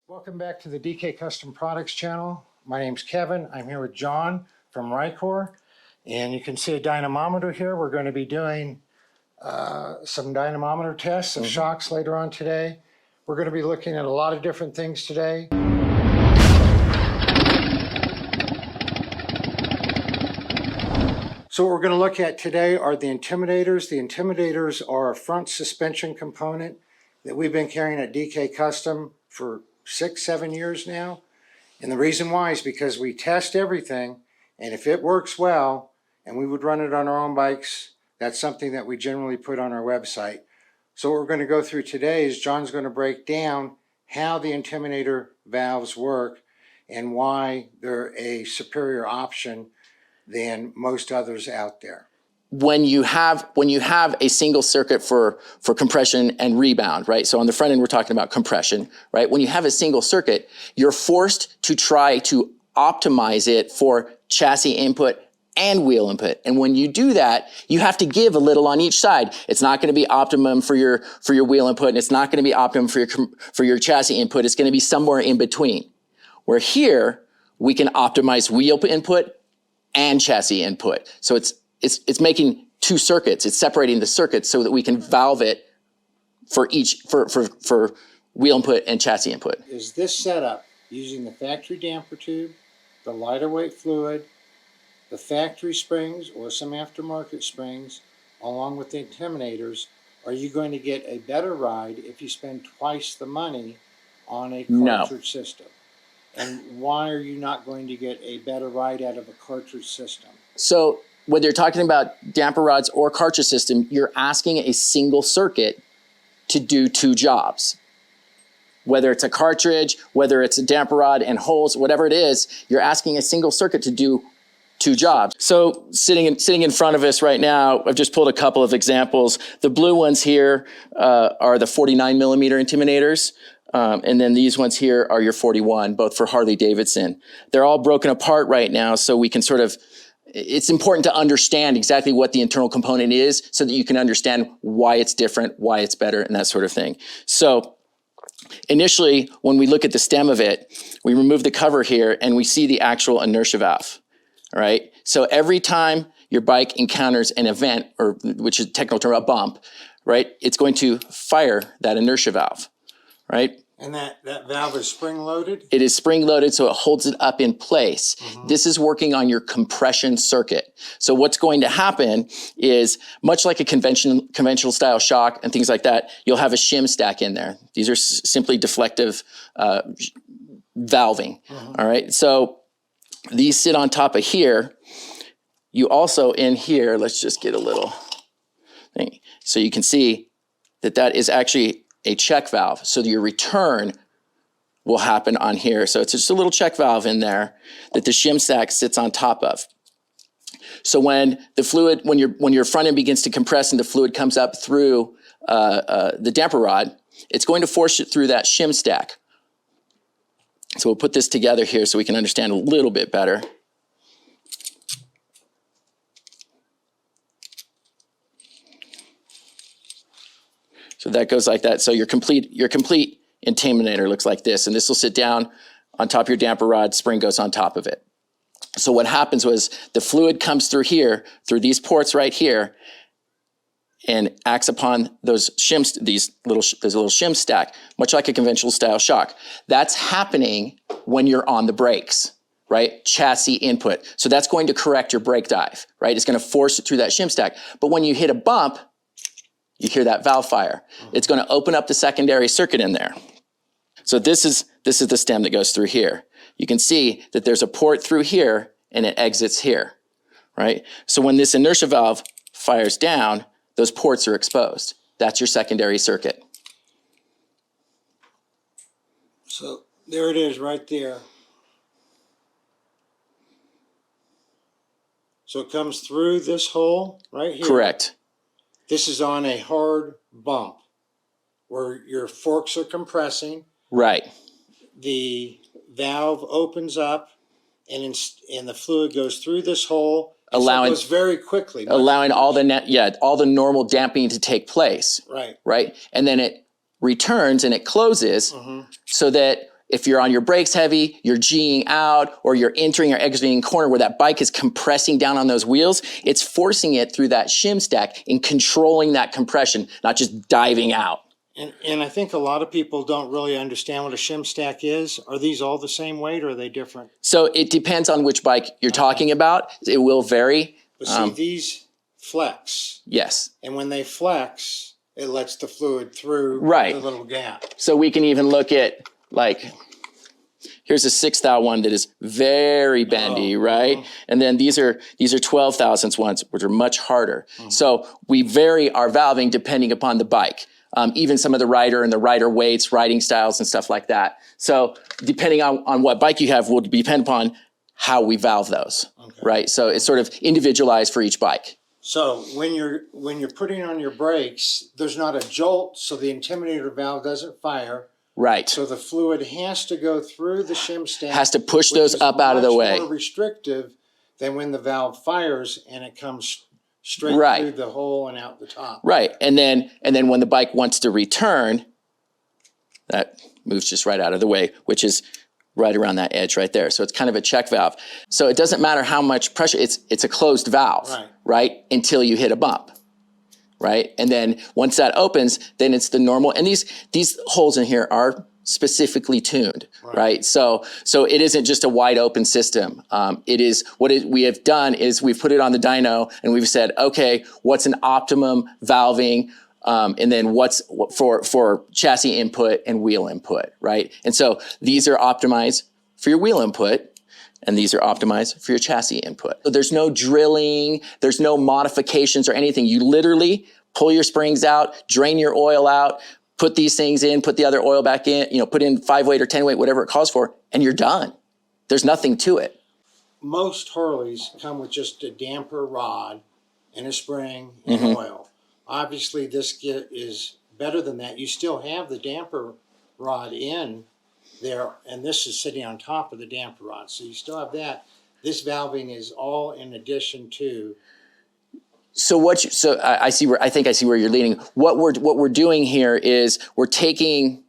Welcome back to the DK Custom Products channel. My name's Kevin. I'm here with John from Rycor, and you can see a dynamometer here. We're going to be doing some dynamometer tests of shocks later on today. We're going to be looking at a lot of different things today. So what we're going to look at today are the Intimidators. The Intimidators are a front suspension component that we've been carrying at DK Custom for 6-7 years now. And the reason why is because we test everything, and if it works well and we would run it on our own bikes, that's something that we generally put on our website. So what we're going to go through today is John's going to break down how the Intimidator valves work and why they're a superior option than most others out there. When you have a single circuit for compression and rebound, right? So on the front end, we're talking about compression, right? When you have a single circuit, you're forced to try to optimize it for chassis input and wheel input. And when you do that, you have to give a little on each side. It's not going to be optimum for your wheel input, and it's not going to be optimum for your chassis input. It's going to be somewhere in between. Where here, we can optimize wheel input and chassis input. So it's making two circuits. It's separating the circuits so that we can valve it for wheel input and chassis input. Is this setup using the factory damper tube, the lighter weight fluid, the factory springs or some aftermarket springs, along with the Intimidators? Are you going to get a better ride if you spend twice the money on a cartridge system? And why are you not going to get a better ride out of a cartridge system? So whether you're talking about damper rods or cartridge system, you're asking a single circuit to do two jobs. Whether it's a cartridge, whether it's a damper rod and holes, whatever it is, you're asking a single circuit to do two jobs. So sitting in front of us right now, I've just pulled a couple of examples. The blue ones here are the 49 millimeter Intimidators. And then these ones here are your 41, both for Harley-Davidson. They're all broken apart right now, so we can it's important to understand exactly what the internal component is so that you can understand why it's different, why it's better, and that sort of thing. So initially, when we look at the stem of it, we remove the cover here and we see the actual inertia valve, all right? So every time your bike encounters an event, or which is technical term, a bump, right, it's going to fire that inertia valve. Right? And that valve is spring-loaded? It is spring-loaded, so it holds it up in place. This is working on your compression circuit. So what's going to happen is, much like a conventional style shock and things like that, you'll have a shim stack in there. These are simply deflective valving. All right? So these sit on top of here. You also, in here, let's just get a little thing. So you can see that is actually a check valve, so your return will happen on here. So it's just a little check valve in there that the shim stack sits on top of. So when the fluid, when your front end begins to compress and the fluid comes up through the damper rod, it's going to force it through that shim stack. So we'll put this together here so we can understand a little bit better. So that goes like that. So your complete Intimidator looks like this, and this will sit down on top of your damper rod, spring goes on top of it. So what happens was the fluid comes through here, through these ports right here, and acts upon those shims, this little shim stack, much like a conventional style shock. That's happening when you're on the brakes, right? Chassis input. So that's going to correct your brake dive, right? It's going to force it through that shim stack. But when you hit a bump, you hear that valve fire. It's going to open up the secondary circuit in there. So this is the stem that goes through here. You can see that there's a port through here and it exits here, right? So when this inertia valve fires down, those ports are exposed. That's your secondary circuit. So there it is right there. So it comes through this hole right here. Correct. This is on a hard bump where your forks are compressing. Right. The valve opens up and the fluid goes through this hole. So it goes very quickly. Allowing all the normal damping to take place. Right. Right. And then it returns and it closes so that if you're on your brakes heavy, you're G'ing out, or you're entering or exiting a corner where that bike is compressing down on those wheels, it's forcing it through that shim stack and controlling that compression, not just diving out. And I think a lot of people don't really understand what a shim stack is. Are these all the same weight or are they different? So it depends on which bike you're talking about. It will vary. But see, these flex. Yes. And when they flex, it lets the fluid through Right. the little gap. So we can even look at, like, here's a 6 thou one that is very bendy, right? And then these are 12 thousandths ones, which are much harder. So we vary our valving depending upon the bike. Even some of the rider and the rider weights, riding styles and stuff like that. So depending on what bike you have will depend upon how we valve those, right? So it's sort of individualized for each bike. So when you're putting on your brakes, there's not a jolt, so the Intimidator valve doesn't fire. Right. So the fluid has to go through the shim stack. Has to push those up out of the way. Much more restrictive than when the valve fires and it comes straight Right. through the hole and out the top. Right. And then when the bike wants to return, that moves just right out of the way, which is right around that edge right there. So it's kind of a check valve. So it doesn't matter how much pressure, it's a closed valve, right? Until you hit a bump, right? And then once that opens, then it's the normal, and these holes in here are specifically tuned, right? So it isn't just a wide open system. It is, we have done is we've put it on the dyno and we've said, okay, what's an optimum valving, and then what's for chassis input and wheel input, right? And so these are optimized for your wheel input, and these are optimized for your chassis input. So there's no drilling, there's no modifications or anything. You literally pull your springs out, drain your oil out, put these things in, put the other oil back in, put in 5-weight or 10-weight, whatever it calls for, and you're done. There's nothing to it. Most Harleys come with just a damper rod and a spring and oil. Obviously, this kit is better than that. You still have the damper rod in there, and this is sitting on top of the damper rod. So you still have that. This valving is all in addition to. So I think I see where you're leaning. What we're doing here is we're taking.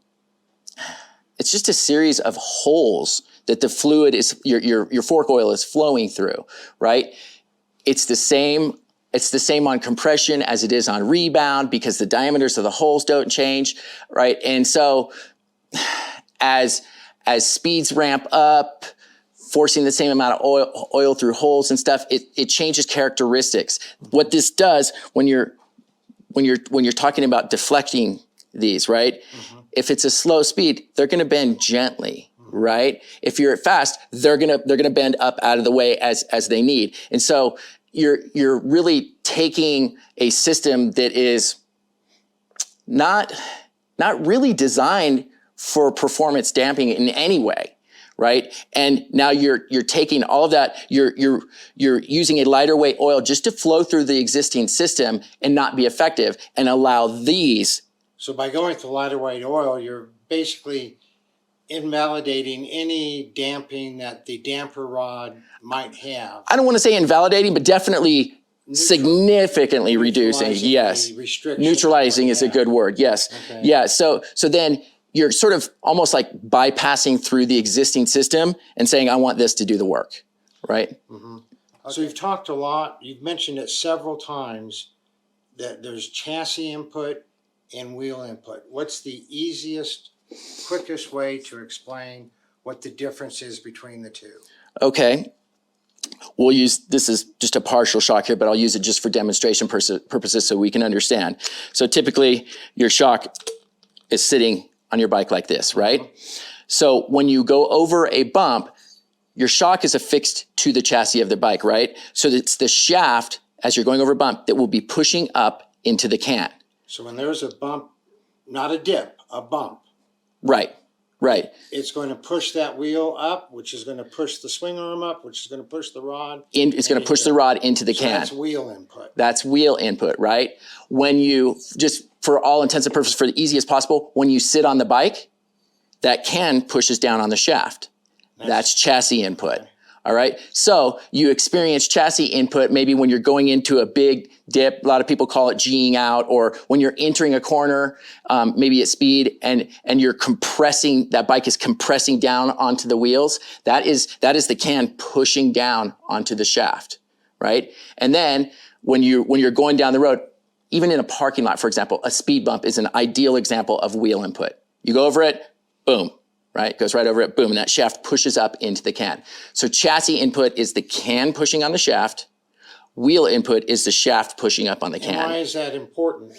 It's just a series of holes that the fluid is your fork oil is flowing through, right? It's the same on compression as it is on rebound because the diameters of the holes don't change, right? And so as speeds ramp up, forcing the same amount of oil through holes and stuff, it changes characteristics. What this does when you're talking about deflecting these, right? If it's a slow speed, they're going to bend gently, right? If you're at fast, they're going to bend up out of the way as they need. And so you're really taking a system that is not really designed for performance damping in any way, right? And now you're taking all of that, you're using a lighter weight oil just to flow through the existing system and not be effective and allow these. So by going to lighter weight oil, you're basically invalidating any damping that the damper rod might have. I don't want to say invalidating, but definitely significantly reducing. Yes. Neutralizing is a good word. Yes. Okay. Yeah. So then you're sort of almost like bypassing through the existing system and saying, I want this to do the work. Right. Okay. So you've talked a lot. You've mentioned it several times that there's chassis input and wheel input. What's the easiest, quickest way to explain what the difference is between the two? Okay. We'll use, this is just a partial shock here, but I'll use it just for demonstration purposes so we can understand. So typically your shock is sitting on your bike like this, right? So when you go over a bump, your shock is affixed to the chassis of the bike, right? So it's the shaft as you're going over a bump that will be pushing up into the can. So when there's a bump, not a dip, a bump. Right. It's going to push that wheel up, which is going to push the swing arm up, which is going to push the rod. It's going to push the rod into the can. That's wheel input. That's wheel input, right? When you, just for all intents and purposes, for the easiest possible, when you sit on the bike, that can pushes down on the shaft. That's chassis input. All right. So you experience chassis input maybe when you're going into a big dip. A lot of people call it G'ing out, or when you're entering a corner, maybe at speed, and you're compressing, that bike is compressing down onto the wheels. That is the can pushing down onto the shaft, right? And then when you're going down the road, even in a parking lot, for example, a speed bump is an ideal example of wheel input. You go over it, boom. Right? Goes right over it, boom, and that shaft pushes up into the can. So chassis input is the can pushing on the shaft. Wheel input is the shaft pushing up on the can. And why is that important?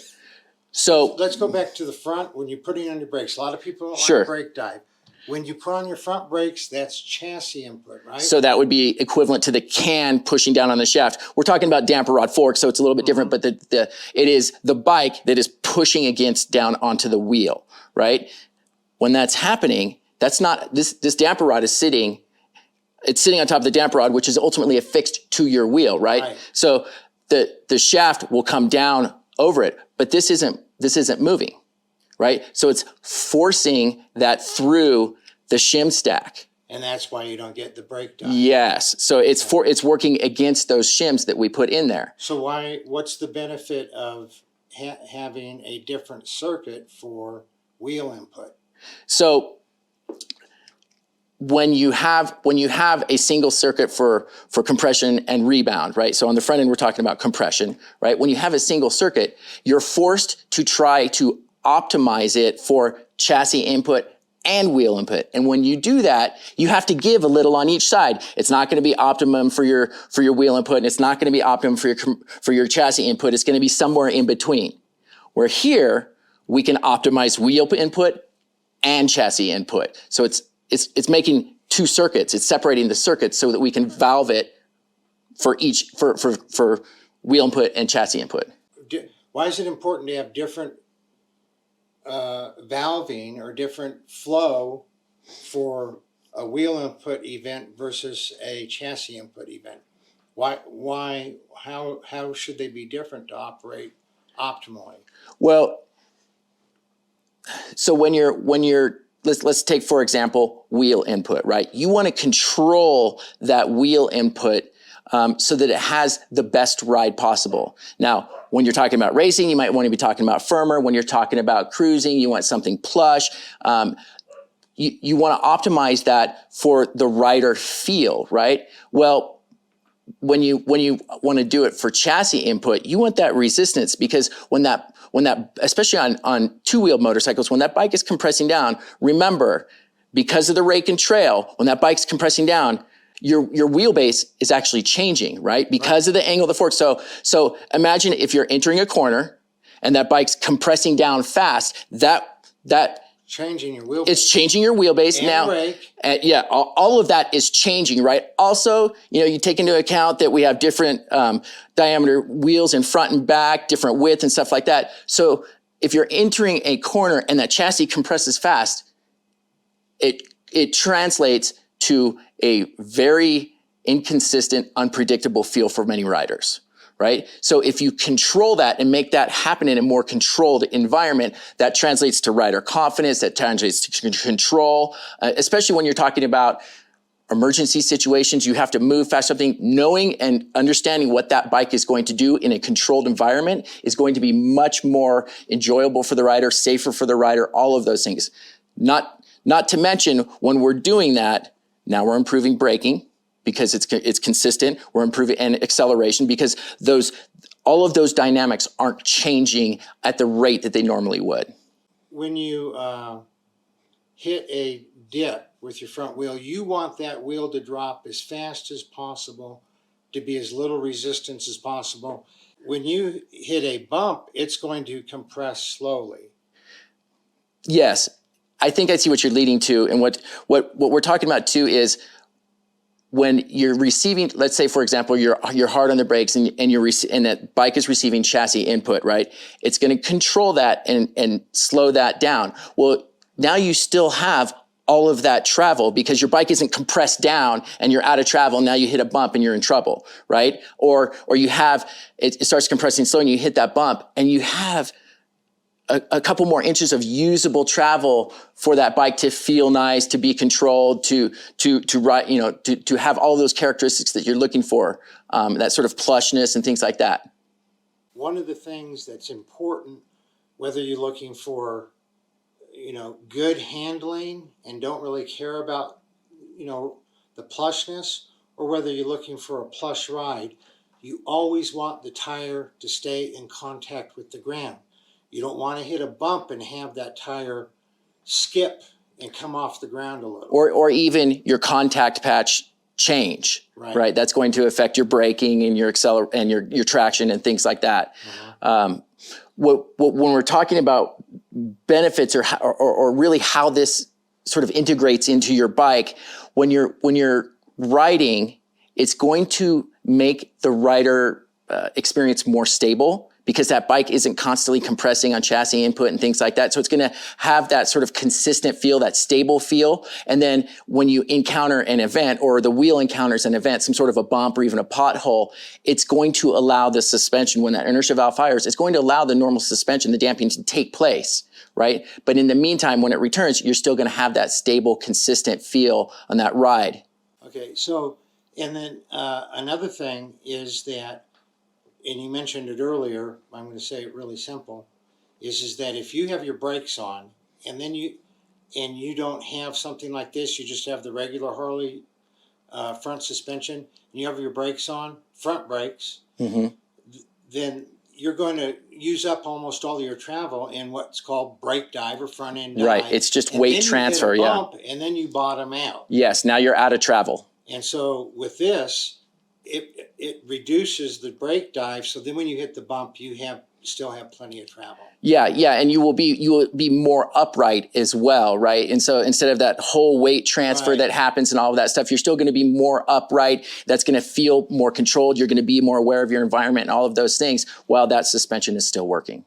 So let's go back to the front when you're putting on your brakes. A lot of people don't Sure. like brake dive. When you put on your front brakes, that's chassis input, right? So that would be equivalent to the can pushing down on the shaft. We're talking about damper rod forks, so it's a little bit different, but it is the bike that is pushing against down onto the wheel, right? When that's happening, that's not, this damper rod is sitting on top of the damper rod, which is ultimately affixed to your wheel, right? So the shaft will come down over it, but this isn't moving, right? So it's forcing that through the shim stack. And that's why you don't get the brake dive. Yes. So it's working against those shims that we put in there. So what's the benefit of having a different circuit for wheel input? So when you have a single circuit for compression and rebound, right? So on the front end, we're talking about compression, right? When you have a single circuit, you're forced to try to optimize it for chassis input and wheel input. And when you do that, you have to give a little on each side. It's not going to be optimum for your wheel input, and it's not going to be optimum for your chassis input. It's going to be somewhere in between. Where here, we can optimize wheel input and chassis input. So it's making two circuits. It's separating the circuits so that we can valve it for wheel input and chassis input. Why is it important to have different valving or different flow for a wheel input event versus a chassis input event? How should they be different to operate optimally? Well, so when you're let's take, for example, wheel input, right? You want to control that wheel input so that it has the best ride possible. Now, when you're talking about racing, you might want to be talking about firmer. When you're talking about cruising, you want something plush. You want to optimize that for the rider feel, right? Well, when you want to do it for chassis input, you want that resistance, because when that especially on two-wheel motorcycles, when that bike is compressing down, remember, because of the rake and trail, when that bike's compressing down, your wheelbase is actually changing, right? Because of the angle of the fork. So imagine if you're entering a corner and that bike's compressing down fast, that changing your wheelbase. It's changing your wheelbase and now. Rake. Yeah, all of that is changing, right? Also, you take into account that we have different diameter wheels in front and back, different width and stuff like that. So if you're entering a corner and that chassis compresses fast, it translates to a very inconsistent, unpredictable feel for many riders. Right? So if you control that and make that happen in a more controlled environment, that translates to rider confidence, that translates to control, especially when you're talking about emergency situations. You have to move fast. Something, knowing and understanding what that bike is going to do in a controlled environment is going to be much more enjoyable for the rider, safer for the rider, all of those things. Not to mention, when we're doing that, now we're improving braking, because it's consistent. We're improving, and acceleration, because all of those dynamics aren't changing at the rate that they normally would. When you hit a dip with your front wheel, you want that wheel to drop as fast as possible, to be as little resistance as possible. When you hit a bump, it's going to compress slowly. Yes, I think I see what you're leading to, and what we're talking about too is, when you're receiving, let's say, for example, you're hard on the brakes and that bike is receiving chassis input, right? It's going to control that and slow that down. Well, now you still have all of that travel, because your bike isn't compressed down and you're out of travel. Now you hit a bump and you're in trouble, right? Or you have, it starts compressing slow and you hit that bump and you have a couple more inches of usable travel for that bike to feel nice, to be controlled, to ride, to have all those characteristics that you're looking for, that sort of plushness and things like that. One of the things that's important, whether you're looking for, good handling and don't really care about, the plushness, or whether you're looking for a plush ride, you always want the tire to stay in contact with the ground. You don't want to hit a bump and have that tire skip and come off the ground a little. Or even your contact patch change, right? That's going to affect your braking and your and your traction and things like that. When we're talking about benefits or really how this sort of integrates into your bike, when you're riding, it's going to make the rider experience more stable, because that bike isn't constantly compressing on chassis input and things like that. So it's going to have that sort of consistent feel, that stable feel. And then when you encounter an event, or the wheel encounters an event, some sort of a bump or even a pothole, it's going to allow the suspension, when that inertia valve fires, it's going to allow the normal suspension, the damping, to take place, right? But in the meantime, when it returns, you're still going to have that stable, consistent feel on that ride. Okay, so, and then another thing is that, and you mentioned it earlier, I'm going to say it really simple, is that if you have your brakes on and then you don't have something like this, you just have the regular Harley front suspension, and you have your brakes on, front brakes, then you're going to use up almost all of your travel in what's called brake dive or front end dive. Right, it's just weight transfer, bump, and then you bottom out. Yes, now you're out of travel. And so with this, it reduces the brake dive, so then when you hit the bump, you still have plenty of travel. Yeah, and you will be more upright as well, right? And so instead of that whole weight transfer that happens and all of that stuff, you're still going to be more upright. That's going to feel more controlled. You're going to be more aware of your environment and all of those things while that suspension is still working.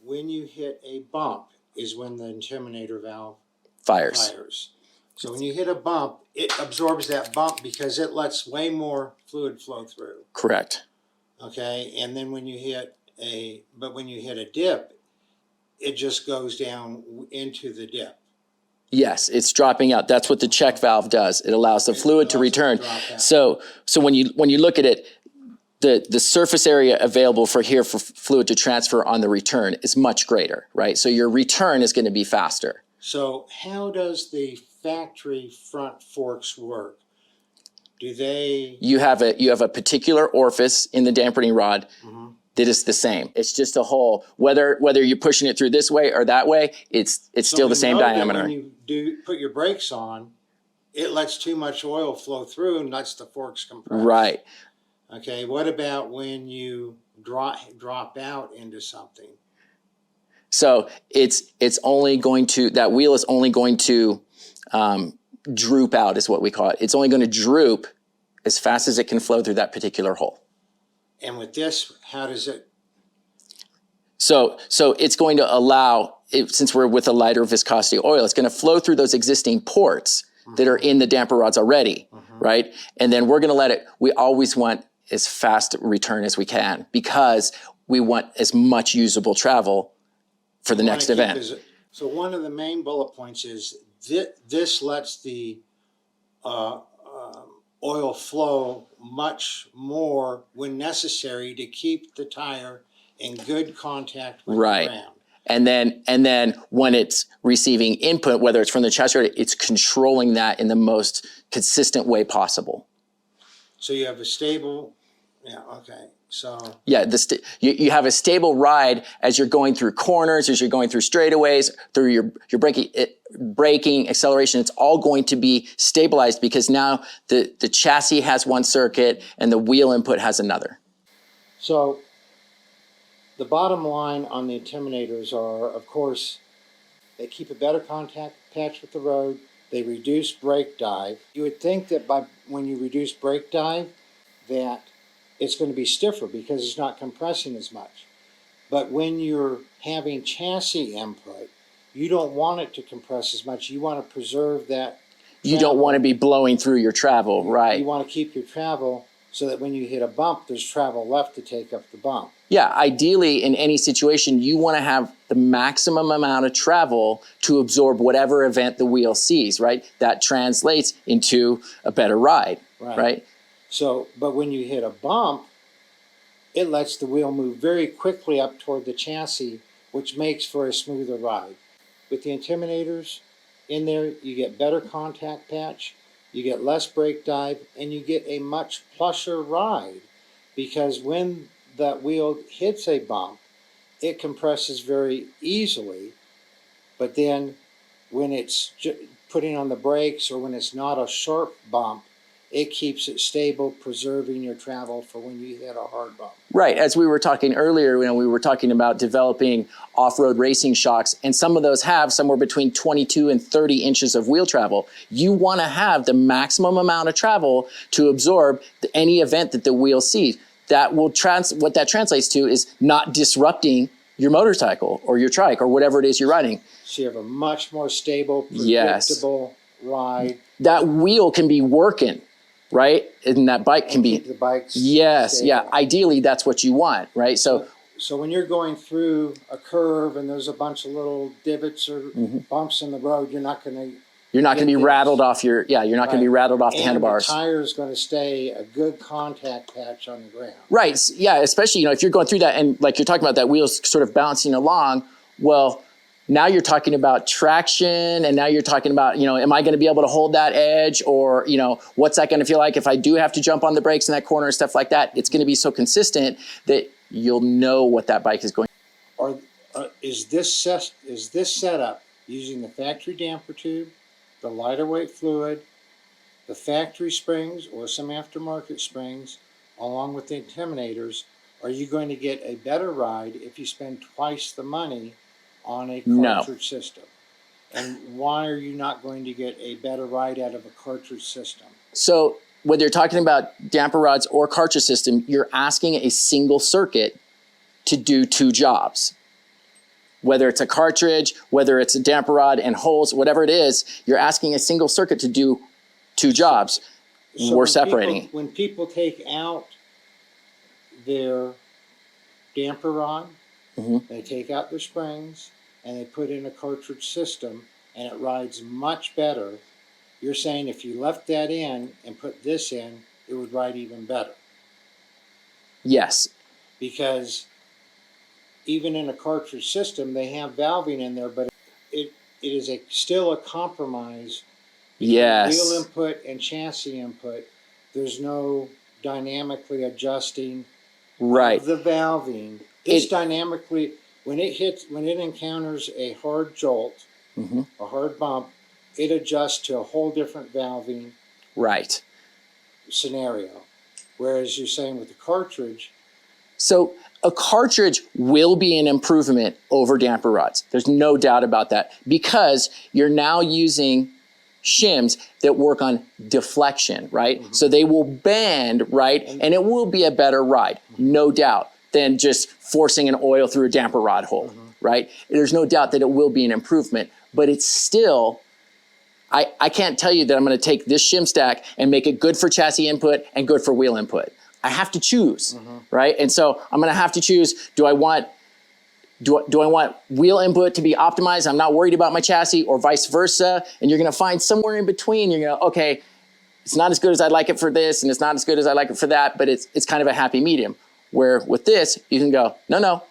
When you hit a bump is when the Intimidator valve fires. So when you hit a bump, it absorbs that bump because it lets way more fluid flow through. Correct. Okay, and then when you hit a dip, it just goes down into the dip. Yes, it's dropping out. That's what the check valve does. It allows the fluid to return. So when you look at it, the surface area available for fluid to transfer on the return is much greater, right? So your return is going to be faster. So how does the factory front forks work? You have a particular orifice in the dampening rod that is the same. It's just a hole. Whether you're pushing it through this way or that way, it's still the same diameter. When you do put your brakes on, it lets too much oil flow through and lets the forks compress. Right. Okay. What about when you drop out into something? So that wheel is only going to droop out, is what we call it. It's only going to droop as fast as it can flow through that particular hole. And with this, how does it? So it's going to allow, since we're with a lighter viscosity oil, it's going to flow through those existing ports that are in the damper rods already, right? And then we're going to let it, we always want as fast return as we can, because we want as much usable travel for the next event. So one of the main bullet points is this lets the oil flow much more when necessary to keep the tire in good contact with the ground. And then when it's receiving input, whether it's from the chassis, it's controlling that in the most consistent way possible. So you have a stable, So you have a stable ride as you're going through corners, as you're going through straightaways, through your braking, acceleration. It's all going to be stabilized because now the chassis has one circuit and the wheel input has another. So the bottom line on the Intimidators are, of course, they keep a better contact patch with the road. They reduce brake dive. You would think that when you reduce brake dive, that it's going to be stiffer because it's not compressing as much. But when you're having chassis input, you don't want it to compress as much. You want to preserve that travel. You don't want to be blowing through your travel, right? You want to keep your travel so that when you hit a bump, there's travel left to take up the bump. Yeah, ideally in any situation, you want to have the maximum amount of travel to absorb whatever event the wheel sees, right? That translates into a better ride, right? So, but when you hit a bump, it lets the wheel move very quickly up toward the chassis, which makes for a smoother ride. With the Intimidators in there, you get better contact patch, you get less brake dive, and you get a much plusher ride, because when that wheel hits a bump, it compresses very easily, but then when it's putting on the brakes or when it's not a sharp bump, it keeps it stable, preserving your travel for when you hit a hard bump. Right. As we were talking earlier, we were talking about developing off-road racing shocks, and some of those have somewhere between 22 and 30 inches of wheel travel. You want to have the maximum amount of travel to absorb any event that the wheel sees. That will what that translates to is not disrupting your motorcycle or your trike or whatever it is you're riding. So you have a much more stable, predictable ride. That wheel can be working, right? And that bike can be. Keep the bikes Yes, yeah. Ideally, that's what you want, right? So when you're going through a curve and there's a bunch of little divots or bumps in the road, you're not going to be rattled off your, you're not going to be rattled off the handlebars. The tire is going to stay a good contact patch on the ground. Right, yeah, especially, if you're going through that and like you're talking about that wheel's sort of bouncing along, well, now you're talking about traction, and now you're talking about, am I going to be able to hold that edge, or, what's that going to feel like if I do have to jump on the brakes in that corner and stuff like that? It's going to be so consistent that you'll know what that bike is going. Or is this setup using the factory damper tube, the lighter weight fluid, the factory springs or some aftermarket springs, along with the Intimidators? Are you going to get a better ride if you spend twice the money on a cartridge system? And why are you not going to get a better ride out of a cartridge system? So whether you're talking about damper rods or cartridge system, you're asking a single circuit to do two jobs. Whether it's a cartridge, whether it's a damper rod and holes, whatever it is, you're asking a single circuit to do two jobs. So we're separating it. When people take out their damper rod, they take out their springs and they put in a cartridge system, and it rides much better. You're saying if you left that in and put this in, it would ride even better. Yes. Because even in a cartridge system, they have valving in there, but it is still a compromise. Yes. Wheel input and chassis input. There's no dynamically adjusting of the valving. This dynamically, when it encounters a hard jolt, a hard bump, it adjusts to a whole different valving scenario. Whereas you're saying with the cartridge. So a cartridge will be an improvement over damper rods. There's no doubt about that, because you're now using shims that work on deflection, right? So they will bend, right? And it will be a better ride, no doubt, than just forcing an oil through a damper rod hole, right? There's no doubt that it will be an improvement, but it's still, I can't tell you that I'm going to take this shim stack and make it good for chassis input and good for wheel input. I have to choose, right? And so I'm going to have to choose, do I want wheel input to be optimized? I'm not worried about my chassis, or vice versa. And you're going to find somewhere in between. You're going to, okay, it's not as good as I'd like it for this, and it's not as good as I like it for that, but it's kind of a happy medium. Where with this, you can go, no,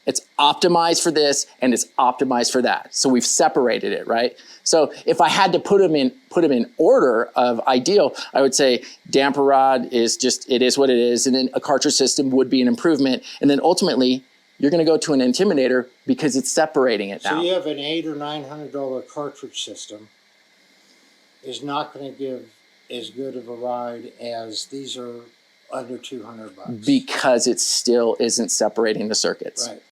it's optimized for this and it's optimized for that. So we've separated it, right? So if I had to put them in order of ideal, I would say damper rod is just, it is what it is, and then a cartridge system would be an improvement, and then ultimately you're going to go to an Intimidator because it's separating it now. So you have an $800 or $900 cartridge system is not going to give as good of a ride as these are under $200. Because it still isn't separating the circuits. Right.